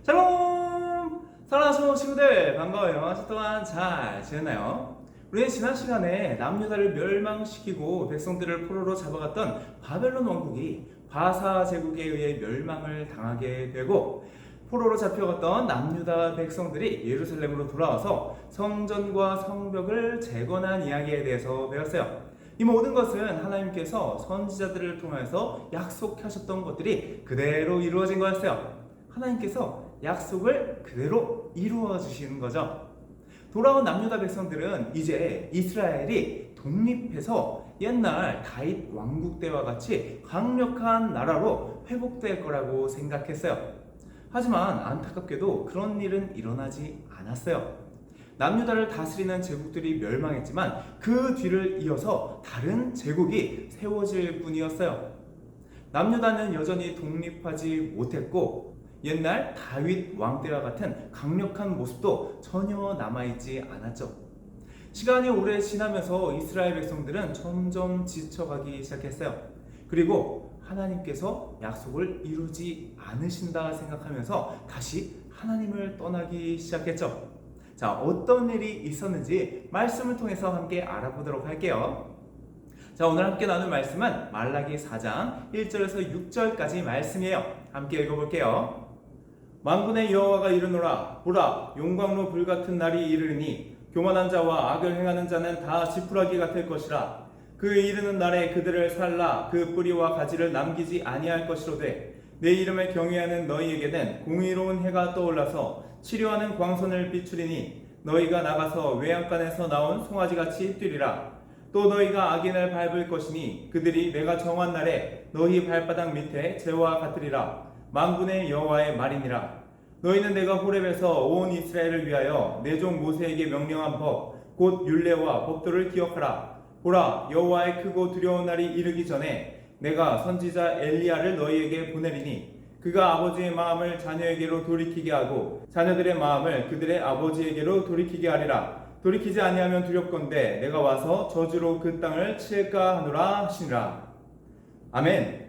샬롬! 사랑하시는 친구들 반가워요. 한 주 동안 잘 지냈나요? 우리는 지난 시간에 남유다를 멸망시키고 백성들을 포로로 잡아갔던 바벨론 왕국이 바사 제국에 의해 멸망을 당하게 되고, 포로로 잡혀갔던 남유다 백성들이 예루살렘으로 돌아와서 성전과 성벽을 재건한 이야기에 대해서 배웠어요. 이 모든 것은 하나님께서 선지자들을 통해서 약속하셨던 것들이 그대로 이루어진 거였어요. 하나님께서 약속을 그대로 이루어 주시는 거죠. 돌아온 남유다 백성들은 이제 이스라엘이 독립해서 옛날 다윗 왕국 때와 같이 강력한 나라로 회복될 거라고 생각했어요. 하지만 안타깝게도 그런 일은 일어나지 않았어요. 남유다를 다스리는 제국들이 멸망했지만 그 뒤를 이어서 다른 제국이 세워질 뿐이었어요. 남유다는 여전히 독립하지 못했고, 옛날 다윗 왕 때와 같은 강력한 모습도 전혀 남아있지 않았죠. 시간이 오래 지나면서 이스라엘 백성들은 점점 지쳐가기 시작했어요. 그리고 하나님께서 약속을 이루지 않으신다 생각하면서 다시 하나님을 떠나기 시작했죠. 자, 어떤 일이 있었는지 말씀을 통해서 함께 알아보도록 할게요. 자, 오늘 함께 나눌 말씀은 말라기 4장 1절에서 6절까지 말씀이에요. 함께 읽어볼게요. 만군의 여호와가 이르노라. 보라, 용광로 불같은 날이 이르리니 교만한 자와 악을 행하는 자는 다 지푸라기 같을 것이라. 그 이르는 날에 그들을 살라 그 뿌리와 가지를 남기지 아니할 것이로되, 내 이름을 경외하는 너희에게는 공의로운 해가 떠올라서 치료하는 광선을 비추리니 너희가 나가서 외양간에서 나온 송아지같이 뛰리라. 또 너희가 악인을 밟을 것이니 그들이 내가 정한 날에 너희 발바닥 밑에 재와 같으리라. 만군의 여호와의 말이니라. 너희는 내가 호렙에서 온 이스라엘을 위하여 내 종 모세에게 명령한 법 곧 율례와 법도를 기억하라. 보라, 여호와의 크고 두려운 날이 이르기 전에 내가 선지자 엘리야를 너희에게 보내리니 그가 아버지의 마음을 자녀에게로 돌이키게 하고 자녀들의 마음을 그들의 아버지에게로 돌이키게 하리라. 돌이키지 아니하면 두렵건대 내가 와서 저주로 그 땅을 칠까 하노라 하시니라. 아멘.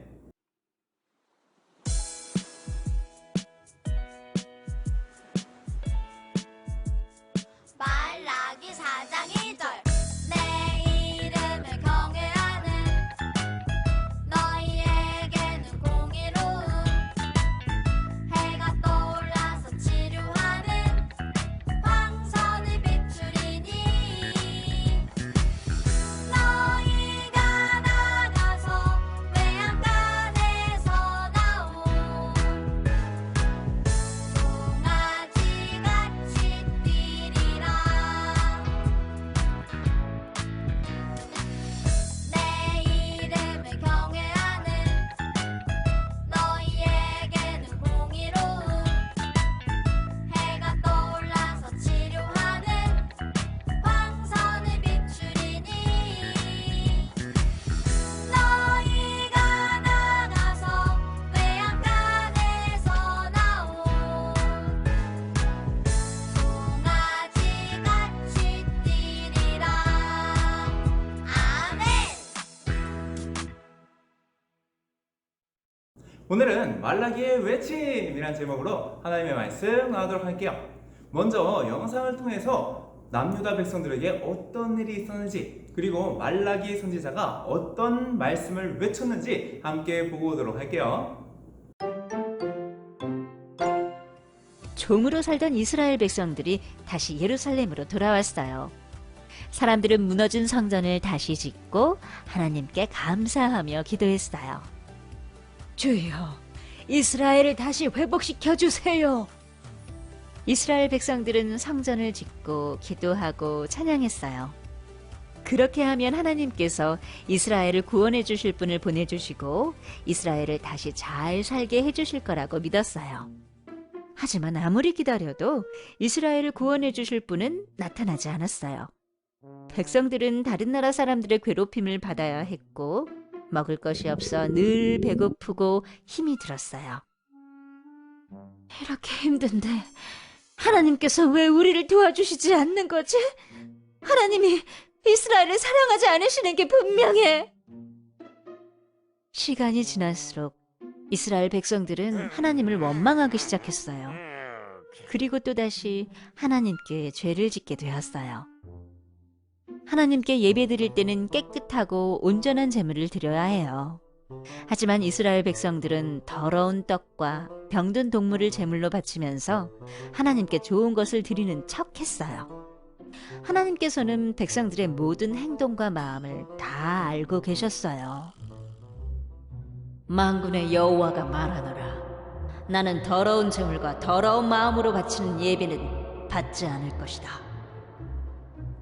말라기 4장 2절. 내 이름을 경외하는 너희에게는 공의로운 해가 떠올라서 치료하는 광선을 비추리니 너희가 나가서 외양간에서 나온 송아지같이 뛰리라. 내 이름을 경외하는 너희에게는 공의로운 해가 떠올라서 치료하는 광선을 비추리니 너희가 나가서 외양간에서 나온 송아지같이 뛰리라. 아멘. 오늘은 말라기의 외침이란 제목으로 하나님의 말씀 나누도록 할게요. 먼저 영상을 통해서 남유다 백성들에게 어떤 일이 있었는지, 그리고 말라기 선지자가 어떤 말씀을 외쳤는지 함께 보고 오도록 할게요. 종으로 살던 이스라엘 백성들이 다시 예루살렘으로 돌아왔어요. 사람들은 무너진 성전을 다시 짓고 하나님께 감사하며 기도했어요. 주여, 이스라엘을 다시 회복시켜 주세요. 이스라엘 백성들은 성전을 짓고 기도하고 찬양했어요. 그렇게 하면 하나님께서 이스라엘을 구원해 주실 분을 보내주시고 이스라엘을 다시 잘 살게 해주실 거라고 믿었어요. 하지만 아무리 기다려도 이스라엘을 구원해 주실 분은 나타나지 않았어요. 백성들은 다른 나라 사람들의 괴롭힘을 받아야 했고 먹을 것이 없어 늘 배고프고 힘이 들었어요. 이렇게 힘든데 하나님께서 왜 우리를 도와주시지 않는 거지? 하나님이 이스라엘을 사랑하지 않으시는 게 분명해. 시간이 지날수록 이스라엘 백성들은 하나님을 원망하기 시작했어요. 그리고 또다시 하나님께 죄를 짓게 되었어요. 하나님께 예배드릴 때는 깨끗하고 온전한 제물을 드려야 해요. 하지만 이스라엘 백성들은 더러운 떡과 병든 동물을 제물로 바치면서 하나님께 좋은 것을 드리는 척 했어요. 하나님께서는 백성들의 모든 행동과 마음을 다 알고 계셨어요. 만군의 여호와가 말하노라. 나는 더러운 제물과 더러운 마음으로 바치는 예배는 받지 않을 것이다.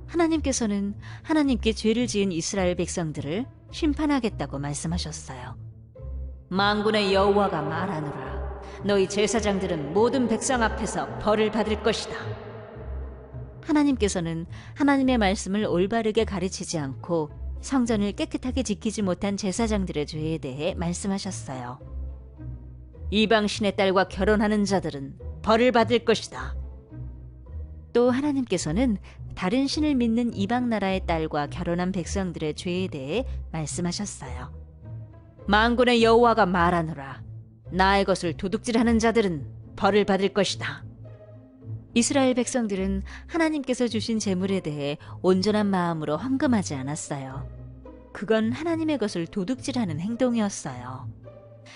하나님께서는 하나님께 죄를 지은 이스라엘 백성들을 심판하겠다고 말씀하셨어요. 만군의 여호와가 말하노라. 너희 제사장들은 모든 백성 앞에서 벌을 받을 것이다. 하나님께서는 하나님의 말씀을 올바르게 가르치지 않고 성전을 깨끗하게 지키지 못한 제사장들의 죄에 대해 말씀하셨어요. 이방 신의 딸과 결혼하는 자들은 벌을 받을 것이다. 또 하나님께서는 다른 신을 믿는 이방 나라의 딸과 결혼한 백성들의 죄에 대해 말씀하셨어요. 만군의 여호와가 말하노라. 나의 것을 도둑질하는 자들은 벌을 받을 것이다. 이스라엘 백성들은 하나님께서 주신 재물에 대해 온전한 마음으로 헌금하지 않았어요. 그건 하나님의 것을 도둑질하는 행동이었어요.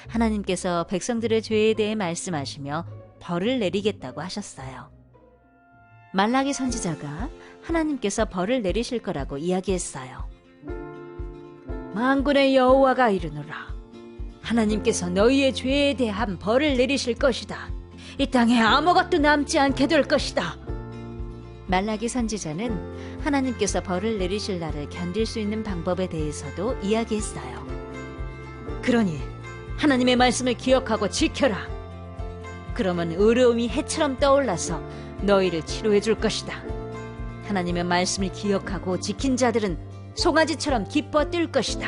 하나님께서 백성들의 죄에 대해 말씀하시며 벌을 내리겠다고 하셨어요. 말라기 선지자가 하나님께서 벌을 내리실 거라고 이야기했어요. 만군의 여호와가 이르노라. 하나님께서 너희의 죄에 대한 벌을 내리실 것이다. 이 땅에 아무것도 남지 않게 될 것이다. 말라기 선지자는 하나님께서 벌을 내리실 날을 견딜 수 있는 방법에 대해서도 이야기했어요. 그러니 하나님의 말씀을 기억하고 지켜라. 그러면 의로움이 해처럼 떠올라서 너희를 치료해 줄 것이다. 하나님의 말씀을 기억하고 지킨 자들은 송아지처럼 기뻐 뛸 것이다.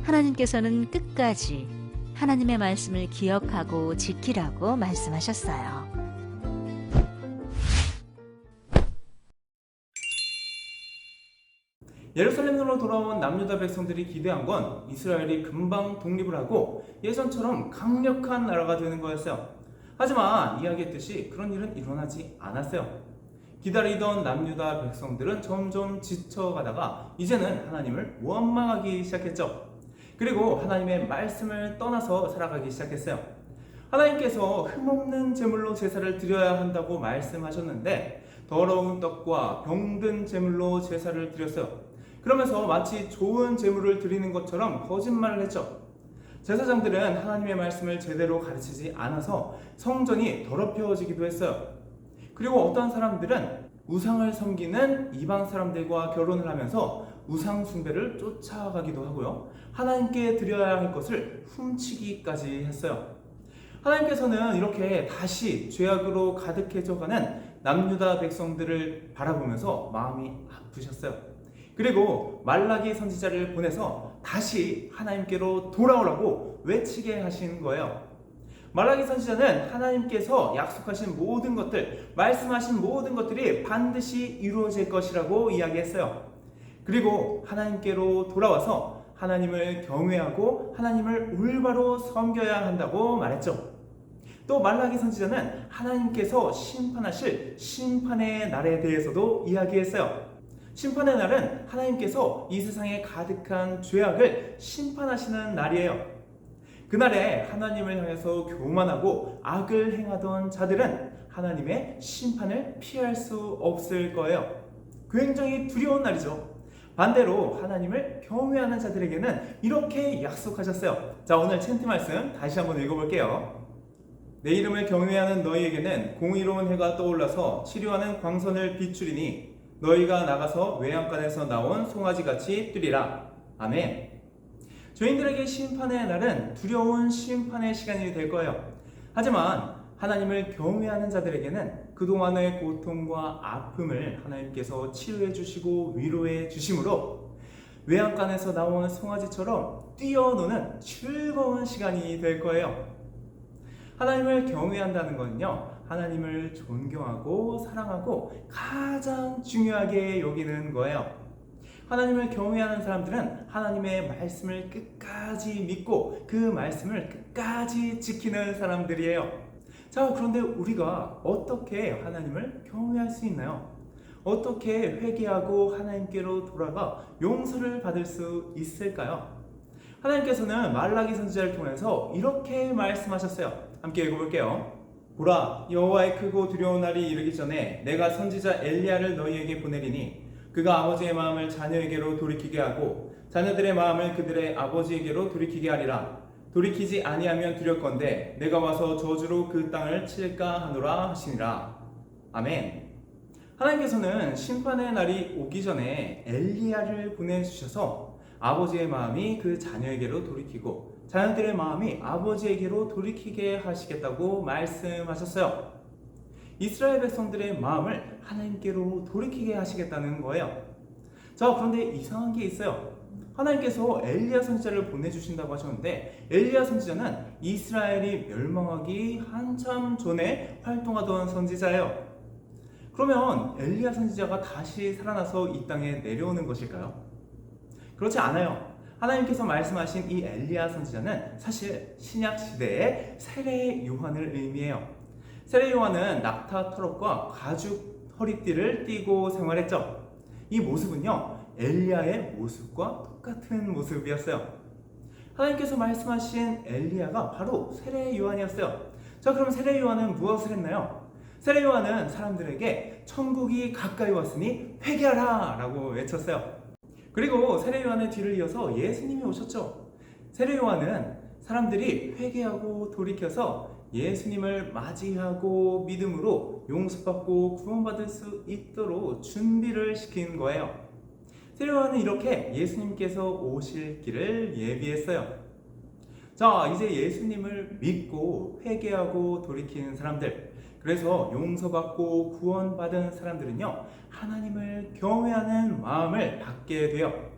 하나님께서는 끝까지 하나님의 말씀을 기억하고 지키라고 말씀하셨어요. 예루살렘으로 돌아온 남유다 백성들이 기대한 건 이스라엘이 금방 독립을 하고 예전처럼 강력한 나라가 되는 거였어요. 하지만 이야기했듯이 그런 일은 일어나지 않았어요. 기다리던 남유다 백성들은 점점 지쳐가다가 이제는 하나님을 원망하기 시작했죠. 그리고 하나님의 말씀을 떠나서 살아가기 시작했어요. 하나님께서 흠없는 제물로 제사를 드려야 한다고 말씀하셨는데 더러운 떡과 병든 제물로 제사를 드렸어요. 그러면서 마치 좋은 제물을 드리는 것처럼 거짓말을 했죠. 제사장들은 하나님의 말씀을 제대로 가르치지 않아서 성전이 더럽혀지기도 했어요. 그리고 어떤 사람들은 우상을 섬기는 이방 사람들과 결혼을 하면서 우상 숭배를 쫓아가기도 하고요. 하나님께 드려야 할 것을 훔치기까지 했어요. 하나님께서는 이렇게 다시 죄악으로 가득해져가는 남유다 백성들을 바라보면서 마음이 아프셨어요. 그리고 말라기 선지자를 보내서 다시 하나님께로 돌아오라고 외치게 하신 거예요. 말라기 선지자는 하나님께서 약속하신 모든 것들, 말씀하신 모든 것들이 반드시 이루어질 것이라고 이야기했어요. 그리고 하나님께로 돌아와서 하나님을 경외하고 하나님을 올바로 섬겨야 한다고 말했죠. 또 말라기 선지자는 하나님께서 심판하실 심판의 날에 대해서도 이야기했어요. 심판의 날은 하나님께서 이 세상에 가득한 죄악을 심판하시는 날이에요. 그날에 하나님을 향해서 교만하고 악을 행하던 자들은 하나님의 심판을 피할 수 없을 거예요. 굉장히 두려운 날이죠. 반대로 하나님을 경외하는 자들에게는 이렇게 약속하셨어요. 자, 오늘 챈트 말씀 다시 한번 읽어볼게요. 내 이름을 경외하는 너희에게는 공의로운 해가 떠올라서 치료하는 광선을 비추리니 너희가 나가서 외양간에서 나온 송아지같이 뛰리라. 아멘. 죄인들에게 심판의 날은 두려운 심판의 시간이 될 거예요. 하지만 하나님을 경외하는 자들에게는 그동안의 고통과 아픔을 하나님께서 치유해 주시고 위로해 주심으로 외양간에서 나온 송아지처럼 뛰어노는 즐거운 시간이 될 거예요. 하나님을 경외한다는 것은요, 하나님을 존경하고 사랑하고 가장 중요하게 여기는 거예요. 하나님을 경외하는 사람들은 하나님의 말씀을 끝까지 믿고 그 말씀을 끝까지 지키는 사람들이에요. 자, 그런데 우리가 어떻게 하나님을 경외할 수 있나요? 어떻게 회개하고 하나님께로 돌아가 용서를 받을 수 있을까요? 하나님께서는 말라기 선지자를 통해서 이렇게 말씀하셨어요. 함께 읽어볼게요. 보라, 여호와의 크고 두려운 날이 이르기 전에 내가 선지자 엘리야를 너희에게 보내리니 그가 아버지의 마음을 자녀에게로 돌이키게 하고 자녀들의 마음을 그들의 아버지에게로 돌이키게 하리라. 돌이키지 아니하면 두렵건대 내가 와서 저주로 그 땅을 칠까 하노라 하시니라. 아멘. 하나님께서는 심판의 날이 오기 전에 엘리야를 보내주셔서 아버지의 마음이 그 자녀에게로 돌이키고 자녀들의 마음이 아버지에게로 돌이키게 하시겠다고 말씀하셨어요. 이스라엘 백성들의 마음을 하나님께로 돌이키게 하시겠다는 거예요. 자, 그런데 이상한 게 있어요. 하나님께서 엘리야 선지자를 보내주신다고 하셨는데 엘리야 선지자는 이스라엘이 멸망하기 한참 전에 활동하던 선지자예요. 그러면 엘리야 선지자가 다시 살아나서 이 땅에 내려오는 것일까요? 그렇지 않아요. 하나님께서 말씀하신 이 엘리야 선지자는 사실 신약 시대의 세례 요한을 의미해요. 세례 요한은 낙타 터럭과 가죽 허리띠를 띠고 생활했죠. 이 모습은요, 엘리야의 모습과 똑같은 모습이었어요. 하나님께서 말씀하신 엘리야가 바로 세례 요한이었어요. 자, 그럼 세례 요한은 무엇을 했나요? 세례 요한은 사람들에게 천국이 가까이 왔으니 회개하라 라고 외쳤어요. 그리고 세례 요한의 뒤를 이어서 예수님이 오셨죠. 세례 요한은 사람들이 회개하고 돌이켜서 예수님을 맞이하고 믿음으로 용서받고 구원받을 수 있도록 준비를 시킨 거예요. 세례 요한은 이렇게 예수님께서 오실 길을 예비했어요. 자, 이제 예수님을 믿고 회개하고 돌이키는 사람들, 그래서 용서받고 구원받은 사람들은요, 하나님을 경외하는 마음을 갖게 돼요.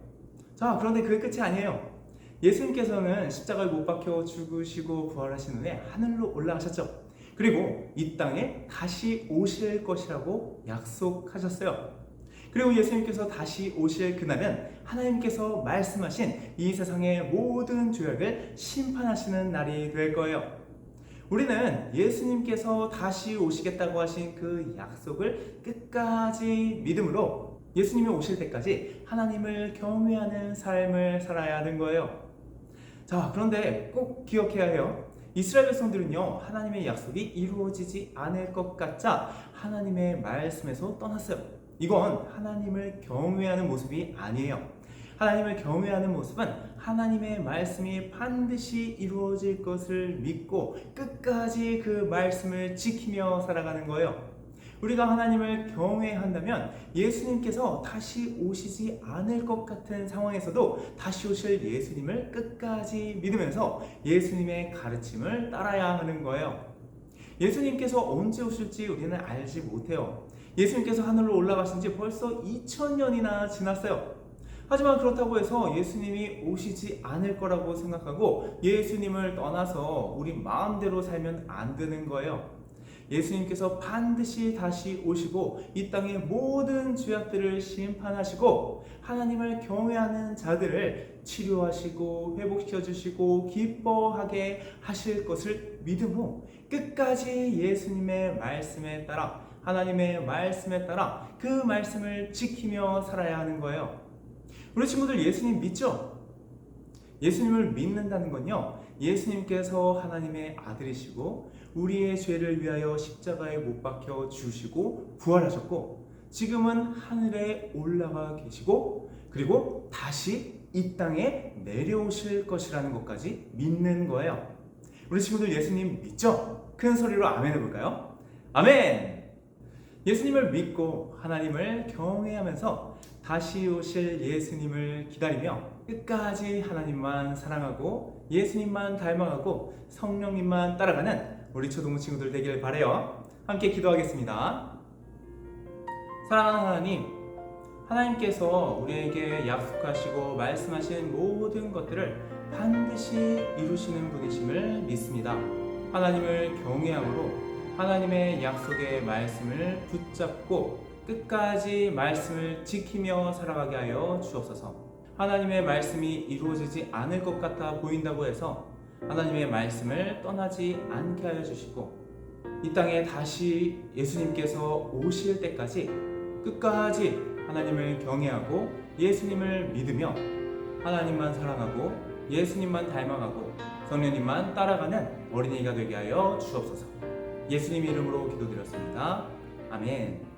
자, 그런데 그게 끝이 아니에요. 예수님께서는 십자가에 못 박혀 죽으시고 부활하신 후에 하늘로 올라가셨죠. 그리고 이 땅에 다시 오실 것이라고 약속하셨어요. 그리고 예수님께서 다시 오실 그날은 하나님께서 말씀하신 이 세상의 모든 죄악을 심판하시는 날이 될 거예요. 우리는 예수님께서 다시 오시겠다고 하신 그 약속을 끝까지 믿음으로 예수님이 오실 때까지 하나님을 경외하는 삶을 살아야 하는 거예요. 자, 그런데 꼭 기억해야 해요. 이스라엘 백성들은요, 하나님의 약속이 이루어지지 않을 것 같자 하나님의 말씀에서 떠났어요. 이건 하나님을 경외하는 모습이 아니에요. 하나님을 경외하는 모습은 하나님의 말씀이 반드시 이루어질 것을 믿고 끝까지 그 말씀을 지키며 살아가는 거예요. 우리가 하나님을 경외한다면 예수님께서 다시 오시지 않을 것 같은 상황에서도 다시 오실 예수님을 끝까지 믿으면서 예수님의 가르침을 따라야 하는 거예요. 예수님께서 언제 오실지 우리는 알지 못해요. 예수님께서 하늘로 올라가신 지 벌써 2000년이나 지났어요. 하지만 그렇다고 해서 예수님이 오시지 않을 거라고 생각하고 예수님을 떠나서 우리 마음대로 살면 안 되는 거예요. 예수님께서 반드시 다시 오시고 이 땅의 모든 죄악들을 심판하시고 하나님을 경외하는 자들을 치료하시고 회복시켜 주시고 기뻐하게 하실 것을 믿음으로 끝까지 예수님의 말씀에 따라 하나님의 말씀에 따라 그 말씀을 지키며 살아야 하는 거예요. 우리 친구들 예수님 믿죠? 예수님을 믿는다는 건요, 예수님께서 하나님의 아들이시고 우리의 죄를 위하여 십자가에 못 박혀 주시고 부활하셨고 지금은 하늘에 올라가 계시고 그리고 다시 이 땅에 내려오실 것이라는 것까지 믿는 거예요. 우리 친구들 예수님 믿죠? 큰 소리로 아멘 해볼까요? 아멘! 예수님을 믿고 하나님을 경외하면서 다시 오실 예수님을 기다리며 끝까지 하나님만 사랑하고 예수님만 닮아가고 성령님만 따라가는 우리 초등부 친구들 되길 바라요. 함께 기도하겠습니다. 사랑하는 하나님, 하나님께서 우리에게 약속하시고 말씀하신 모든 것들을 반드시 이루시는 분이심을 믿습니다. 하나님을 경외함으로 하나님의 약속의 말씀을 붙잡고 끝까지 말씀을 지키며 살아가게 하여 주옵소서. 하나님의 말씀이 이루어지지 않을 것 같아 보인다고 해서 하나님의 말씀을 떠나지 않게 하여 주시고 이 땅에 다시 예수님께서 오실 때까지 끝까지 하나님을 경외하고 예수님을 믿으며 하나님만 사랑하고 예수님만 닮아가고 성령님만 따라가는 어린이가 되게 하여 주옵소서. 예수님 이름으로 기도드렸습니다. 아멘.